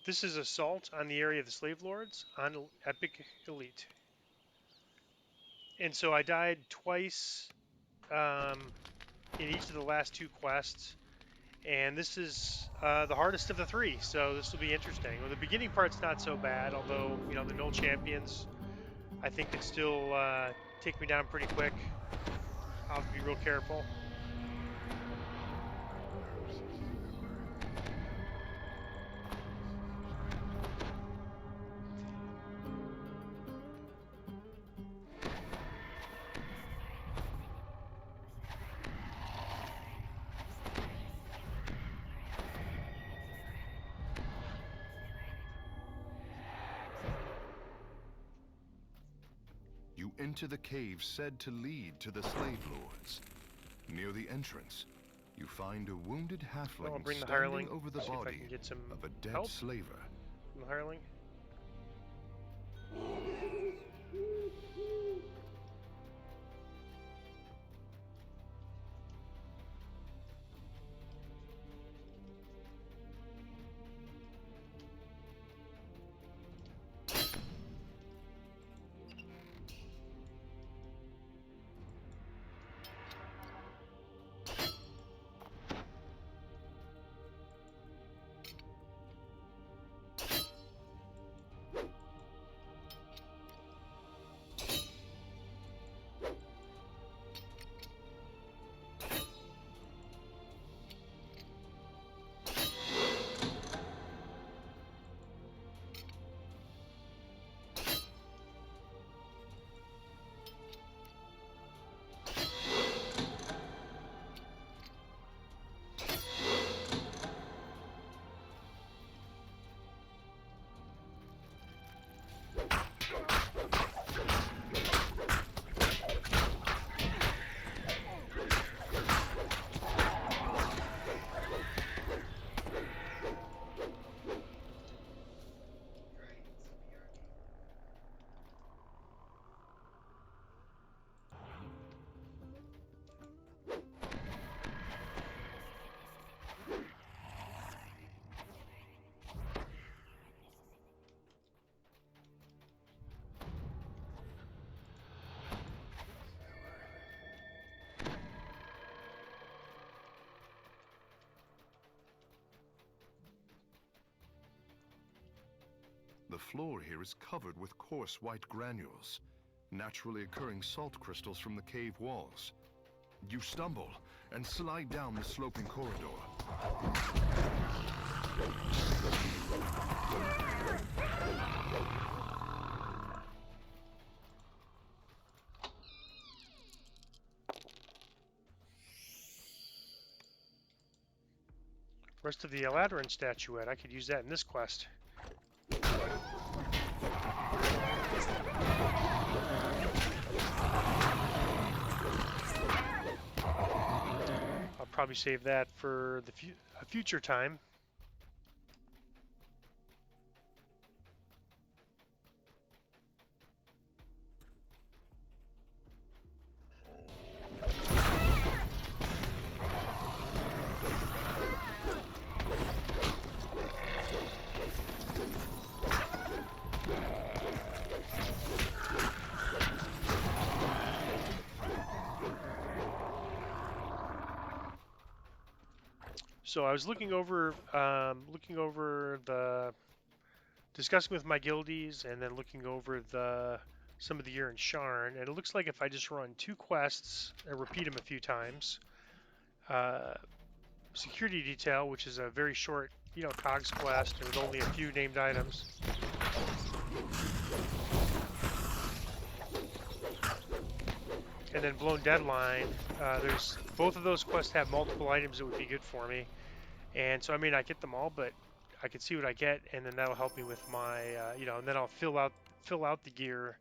This is Assault on the area of the Slavelords on Epic Elite. And so I died twice in each of the last two quests. And this is the hardest of the three, so this will be interesting. Well, the beginning part's not so bad, although, you know, the null champions, I think, can still take me down pretty quick. I'll have to be real careful. You enter the cave said to lead to the Slavelords. Near the entrance, you find a wounded halfling I'll bring the standing hireling, over the see if I body can get some of a dead help slaver. from the hireling. The floor here is covered with coarse white granules, naturally occurring salt crystals from the cave walls. You stumble and slide down the sloping corridor. Rest of the Eladrin statuette, I could use that in this quest. I'll probably save that for a future time. So I was looking over discussing with my guildies, and then looking over some of the gear in Sharn, and it looks like if I just run two quests and repeat them a few times, security detail, which is a very short, you know, cogs quest with only a few named items. And then Blown Deadline, there's both of those quests have multiple items that would be good for me. And so I may not get them all, but I can see what I get, and then that'll help me with my, you know, and then I'll fill out the gear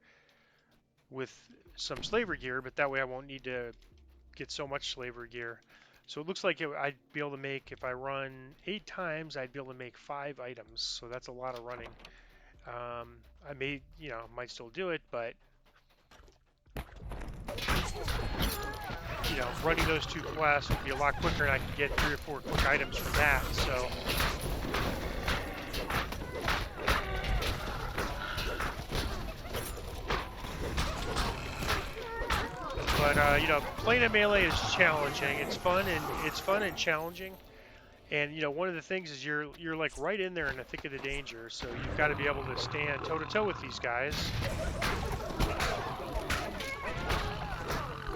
with some slaver gear, but that way I won't need to get so much slaver gear. So it looks like I'd be able to make, if I run 8 times, I'd be able to make 5 items. So that's a lot of running. I may, you know, might still do it, but you know, running those two quests would be a lot quicker, and I could get 3 or 4 quick items from that. So But you know, playing a melee is challenging. It's fun and challenging. And you know, one of the things is you're like right in there in the thick of the danger. So you've got to be able to stand toe to toe with these guys.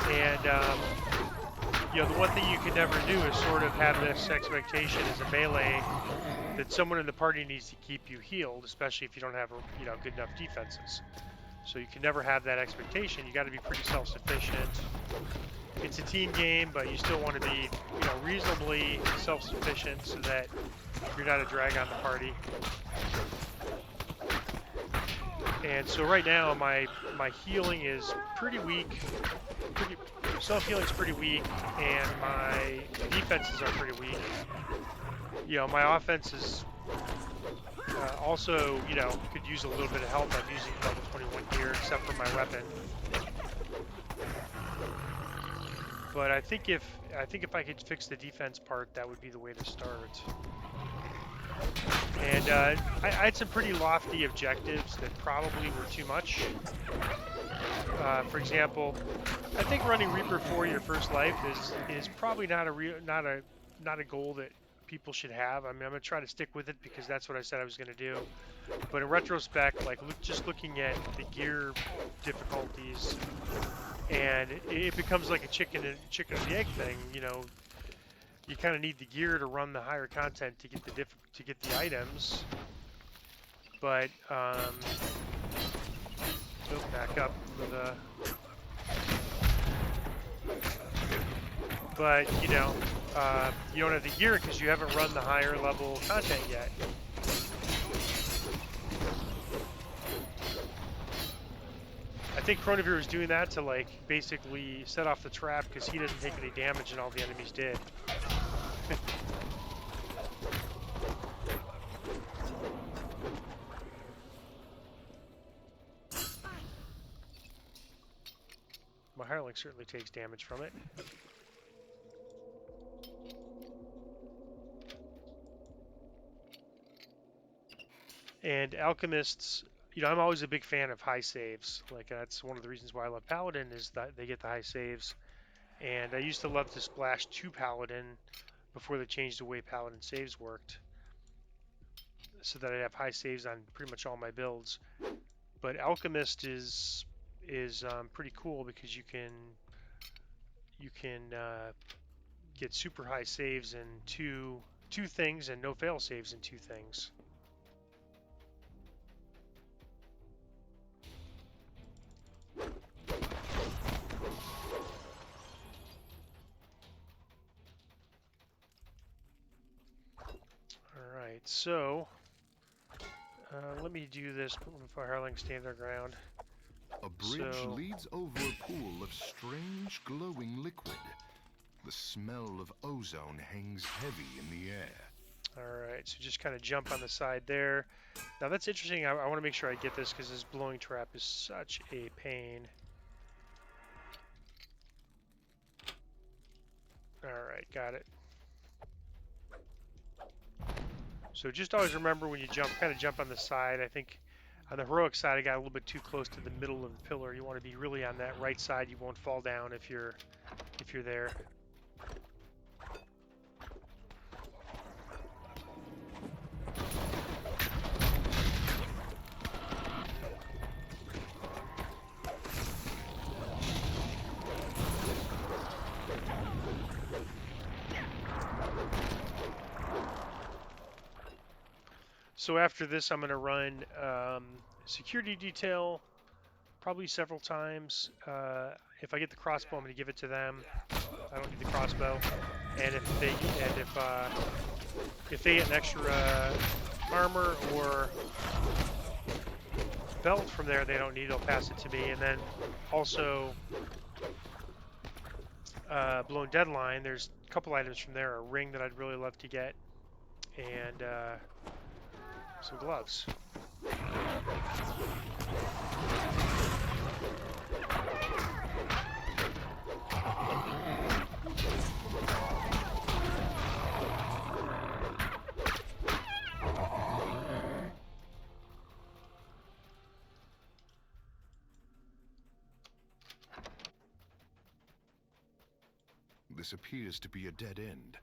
And you know, the one thing you can never do is sort of have this expectation as a melee that someone in the party needs to keep you healed, especially if you don't have, you know, good enough defenses. So you can never have that expectation. You got to be pretty self-sufficient. It's a team game, but you still want to be, you know, reasonably self-sufficient so that you're not a drag on the party. And so right now my healing is pretty weak. Self-healing's pretty weak, and my defenses are pretty weak. You know, my offense is also, you know, could use a little bit of help. I'm using level 21 gear, except for my weapon. But I think if I could fix the defense part, that would be the way to start. And I had some pretty lofty objectives that probably were too much. For example, I think running Reaper for your first life is probably not a goal that people should have. I mean, I'm gonna try to stick with it because that's what I said I was gonna do. But in retrospect, like just looking at the gear difficulties, and it becomes like a chicken and the egg thing. You know, you kind of need the gear to run the higher content to get the items. But back up for the. But you know, you don't have the gear because you haven't run the higher level content yet. I think Chronivir is doing that to like basically set off the trap because he doesn't take any damage and all the enemies did. My hireling certainly takes damage from it. And alchemists, you know, I'm always a big fan of high saves. Like that's one of the reasons why I love Paladin is that they get the high saves. And I used to love to splash 2 Paladin before they changed the way Paladin saves worked, so that I'd have high saves on pretty much all my builds. But Alchemist is pretty cool because you can get super high saves in two things and no fail saves in 2 things. All right, so let me do this before hireling stand their ground. A bridge leads over a pool of strange glowing liquid. The smell of ozone hangs heavy in the air. Alright, so just kind of jump on the side there. Now that's interesting. I want to make sure I get this because this blowing trap is such a pain. Alright, got it. So just always remember when you jump, kind of jump on the side. I think on the heroic side I got a little bit too close to the middle of the pillar. You want to be really on that right side. You won't fall down if you're there. So after this, I'm going to run security detail probably several times. If I get the crossbow, I'm going to give it to them. I don't need the crossbow. And if they get an extra armor or belt from there, they don't need. They'll pass it to me. And then also blown deadline. There's a couple items from there. A ring that I'd really love to get, and some gloves. this appears to be a dead end.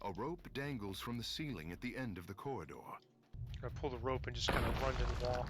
A rope dangles from the ceiling at the end of the corridor. I pull the rope and just kind of run to the wall.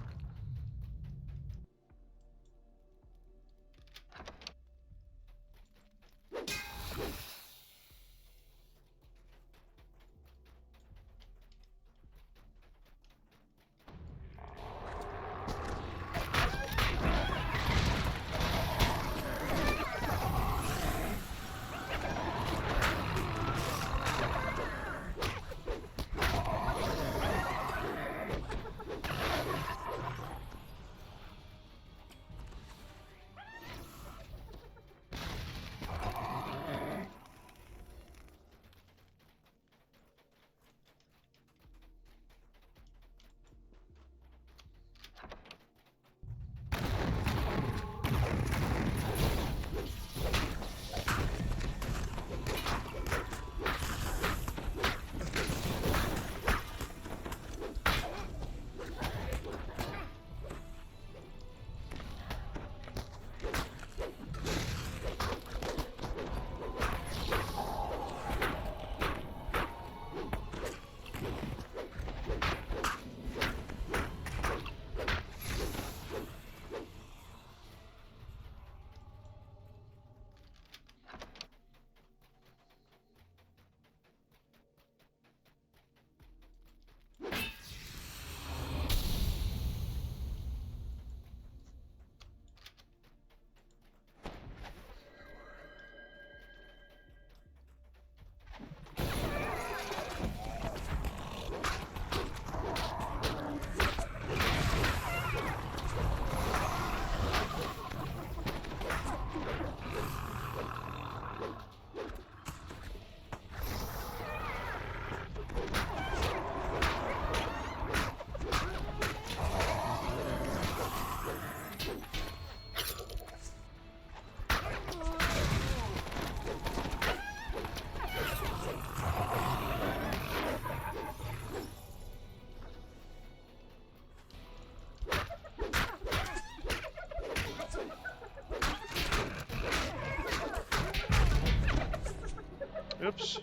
Oops.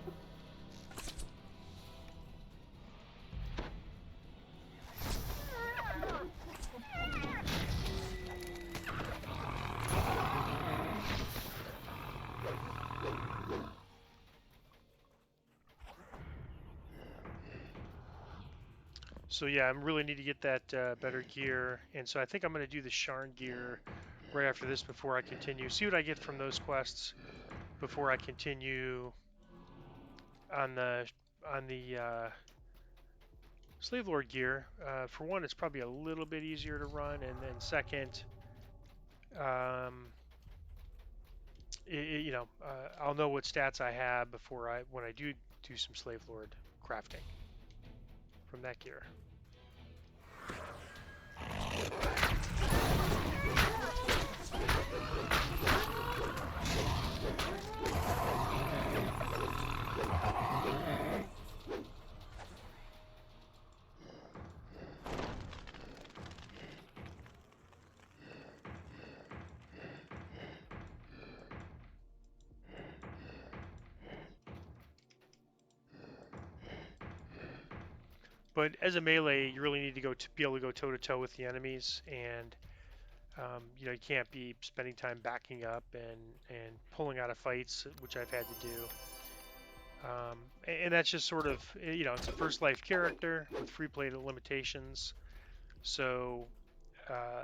So yeah, I really need to get that better gear, and so I think I'm going to do the Sharn gear right after this before I continue. See what I get from those quests before I continue on the Slavelord gear. For one, it's probably a little bit easier to run, and then second, um, I'll know what stats I have before when I do some Slavelord crafting from that gear. But as a melee, you really need to be able to go toe to toe with the enemies, and you can't be spending time backing up and pulling out of fights, which I've had to do. And that's just sort of, it's a first life character with free play limitations, so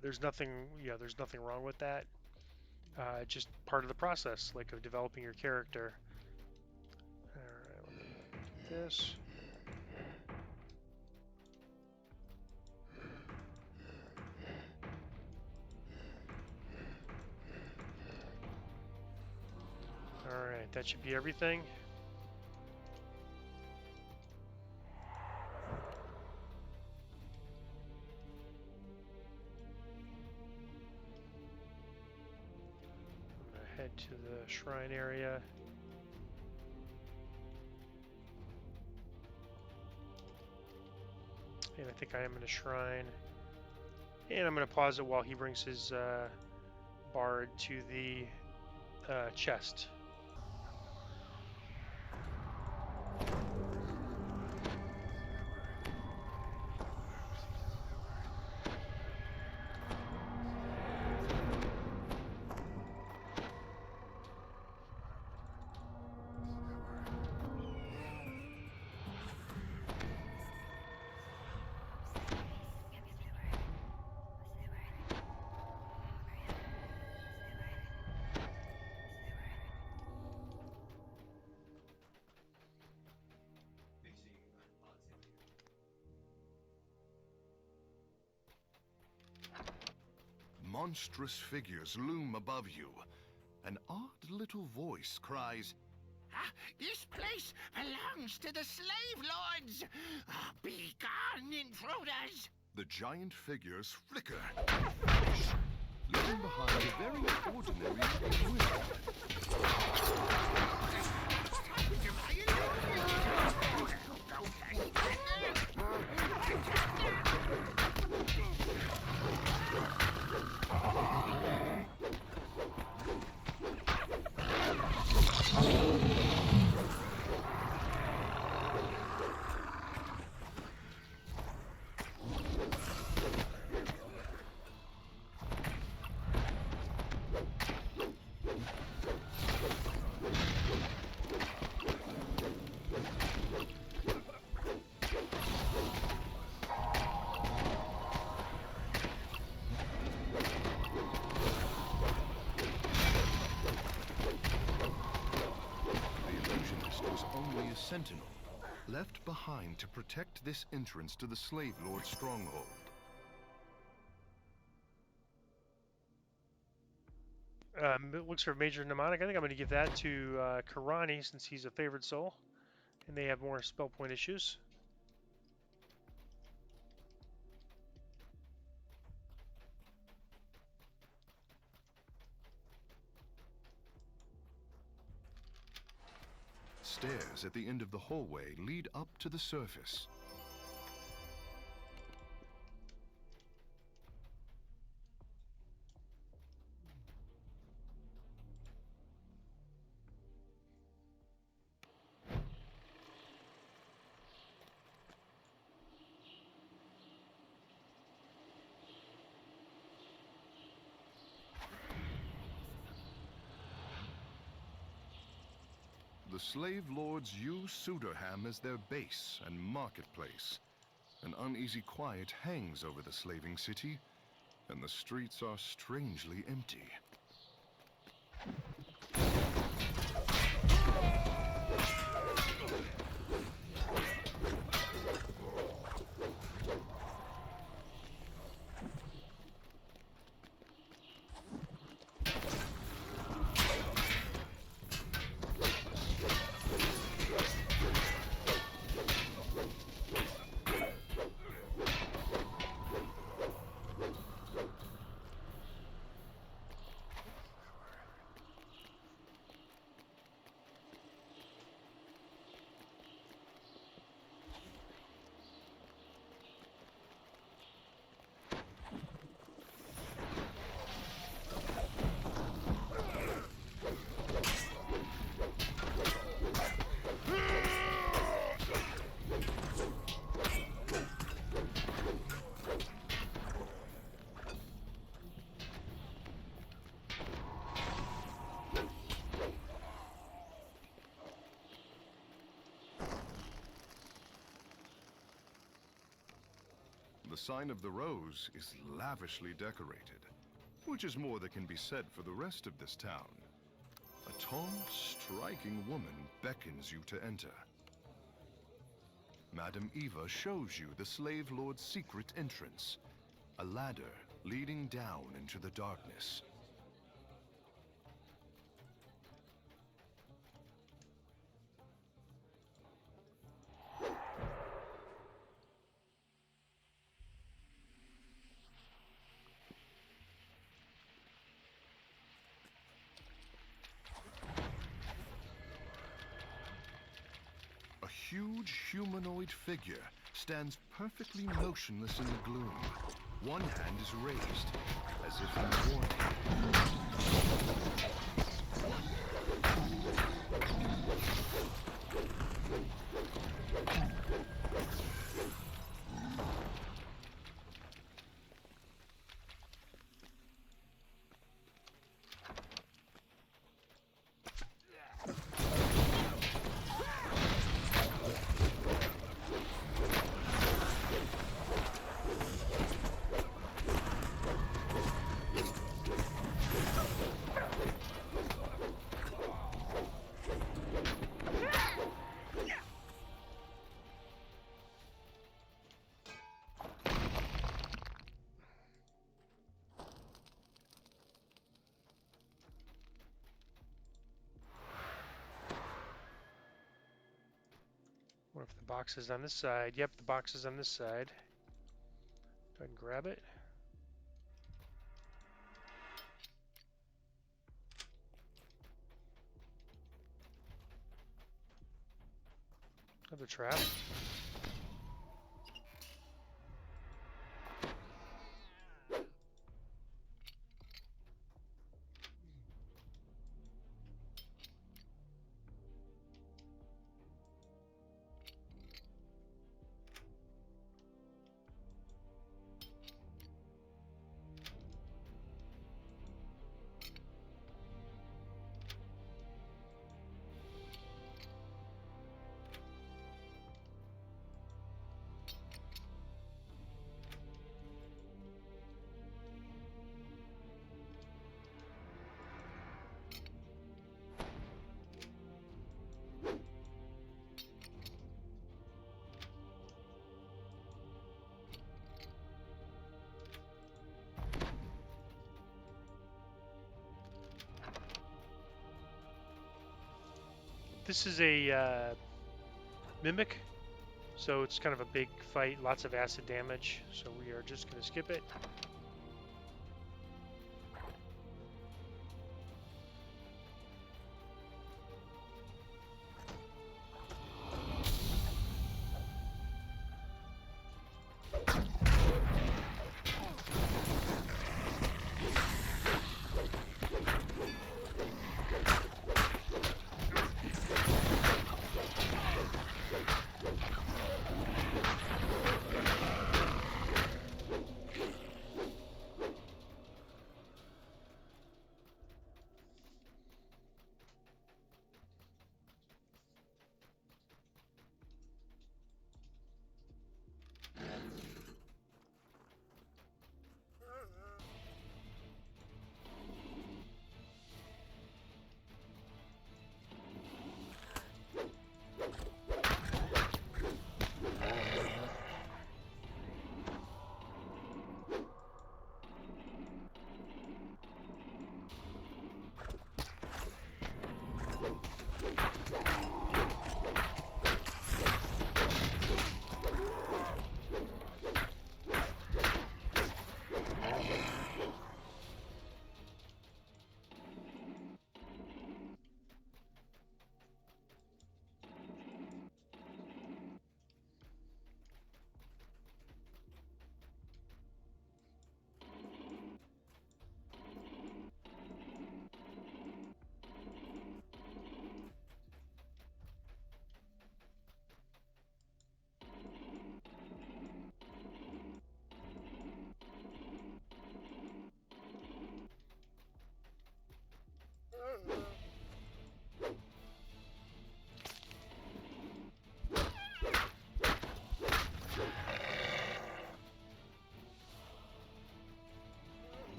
there's nothing wrong with that. Just part of the process, like of developing your character. All right, let me get this. All right, that should be everything. I'm gonna head to the shrine area. And I think I am in a shrine. And I'm going to pause it while he brings his bard to the chest. monstrous figures loom above you. An odd little voice cries, This place belongs to the Slavelords! Be gone, intruders! The giant figures flicker, vanish, leaving behind a very ordinary wizard. Sentinel, left behind to protect this entrance to the Slavelord stronghold. It looks for Major Mnemonic. I think I'm going to give that to Karani since he's a favored soul, and they have more spell point issues. Stairs at the end of the hallway lead up to the surface. The Slavelords use Suderham as their base and marketplace. An uneasy quiet hangs over the slaving city, and the streets are strangely empty. The sign of the rose is lavishly decorated, which is more that can be said for the rest of this town. A tall, striking woman beckons you to enter. Madame Eva shows you the Slavelord's secret entrance, a ladder leading down into the darkness. A huge humanoid figure stands perfectly motionless in the gloom. One hand is raised, as if in warning. What if the box is on this side? Yep, the box is on this side. Go ahead and grab it. Another trap. This is a mimic, so it's kind of a big fight, lots of acid damage, so we are just going to skip it.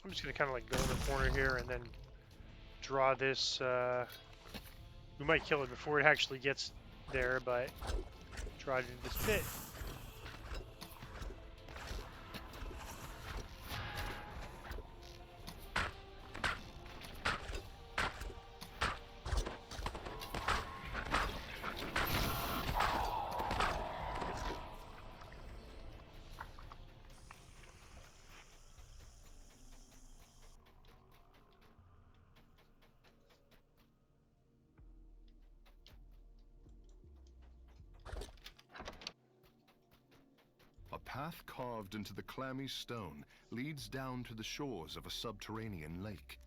I'm just going to kind of like go in the corner here and then draw this We might kill it before it actually gets there, but try to do this bit. A path carved into the clammy stone leads down to the shores of a subterranean lake.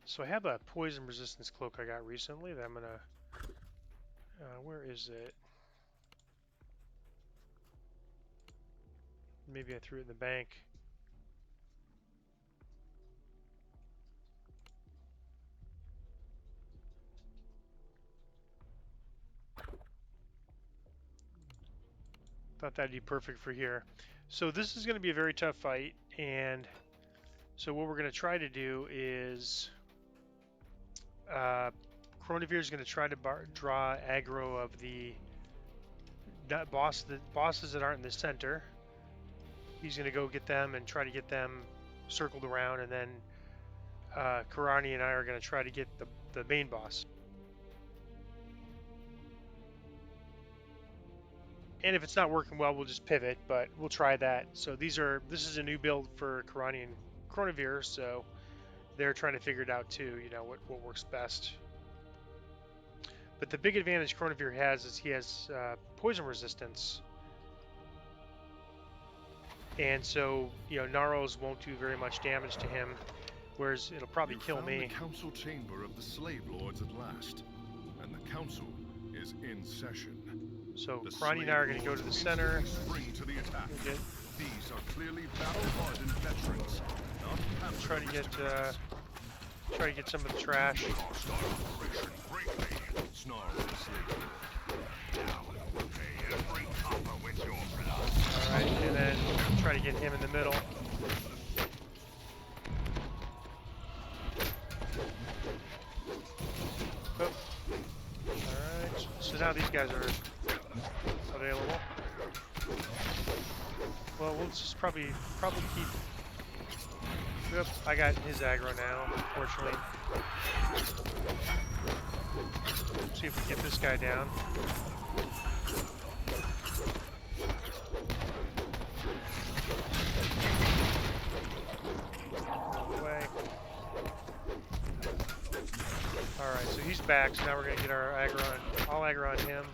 So I have a poison resistance cloak I got recently that I'm gonna. Where is it? Maybe I threw it in the bank. Thought that'd be perfect for here. So this is going to be a very tough fight, and so what we're going to try to do is Chronivere is going to try to draw aggro of the bosses that aren't in the center. He's going to go get them and try to get them circled around, and then Karani and I are going to try to get the main boss. And if it's not working well, we'll just pivot, but we'll try that. So this is a new build for Karani and Chronivere, so they're trying to figure it out too, you know, what works best. But the big advantage Chronivere has is he has poison resistance. And so, you know, Naros won't do very much damage to him, whereas it'll probably kill me. You found the council chamber of the Slavelords at last, and the council is in session. So Karani and I are going to go to the center. Spring to the attack. Okay. These are clearly battle-hardened veterans, not Try to get some of the trash. Alright, and then try to get him in the middle. Oh. Alright, so now these guys are available. Well, we'll just probably keep. Yep, I got his aggro now, unfortunately. See if we get this guy down. Away. Alright, so he's back, so now we're gonna get our aggro on, all aggro on him.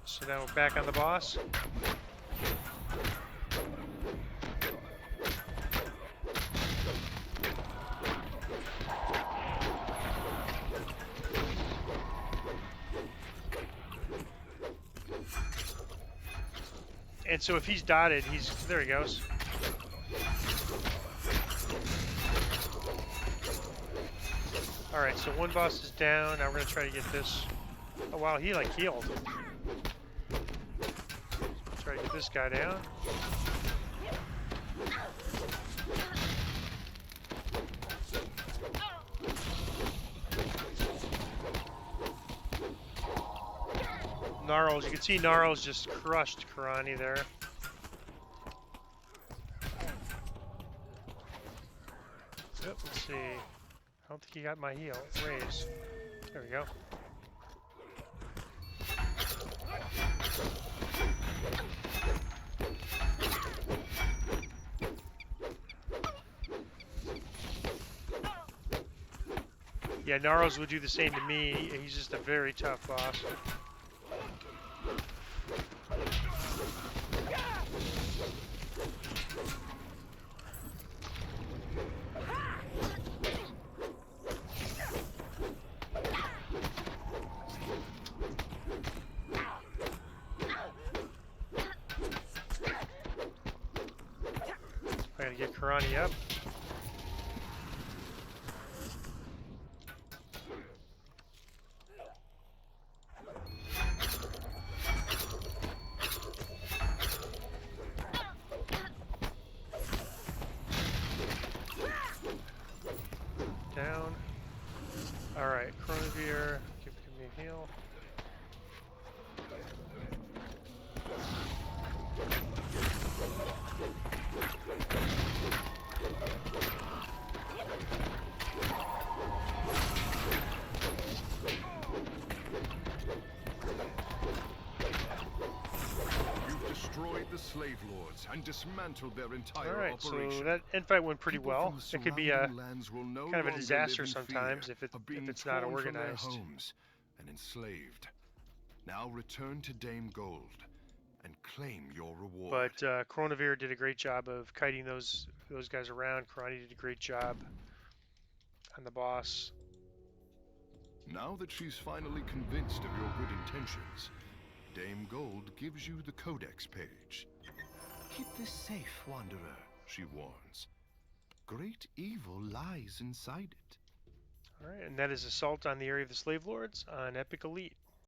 So now we're back on the boss. And so if he's dotted, there he goes. Alright, so one boss is down. Now we're gonna try to get this. Oh wow, he like healed. Try to get this guy down. Gnarls, you can see Gnarls just crushed Karani there. Yep, let's see. I don't think he got my heal. Raise. There we go. Yeah, Gnarls would do the same to me. He's just a very tough boss. I gotta get Karani up. Down. Alright, Chronivere, give me a heal. You've destroyed the Slavelords and dismantled their entire Alright, operation. so that end fight went pretty People well. from the It could be a surrounding lands will no kind of a longer disaster live in sometimes fear if of being it's not torn from their organized. homes and enslaved. Now return to Dame Gold and claim your reward. But Chronivere did a great job of kiting those guys around. Karani did a great job on the boss. Now that she's finally convinced of your good intentions, Dame Gold gives you the Codex page. Keep this safe, Wanderer, she warns. Great evil lies inside it. Alright, and that is Assault on the Area of the Slavelords on Epic Elite.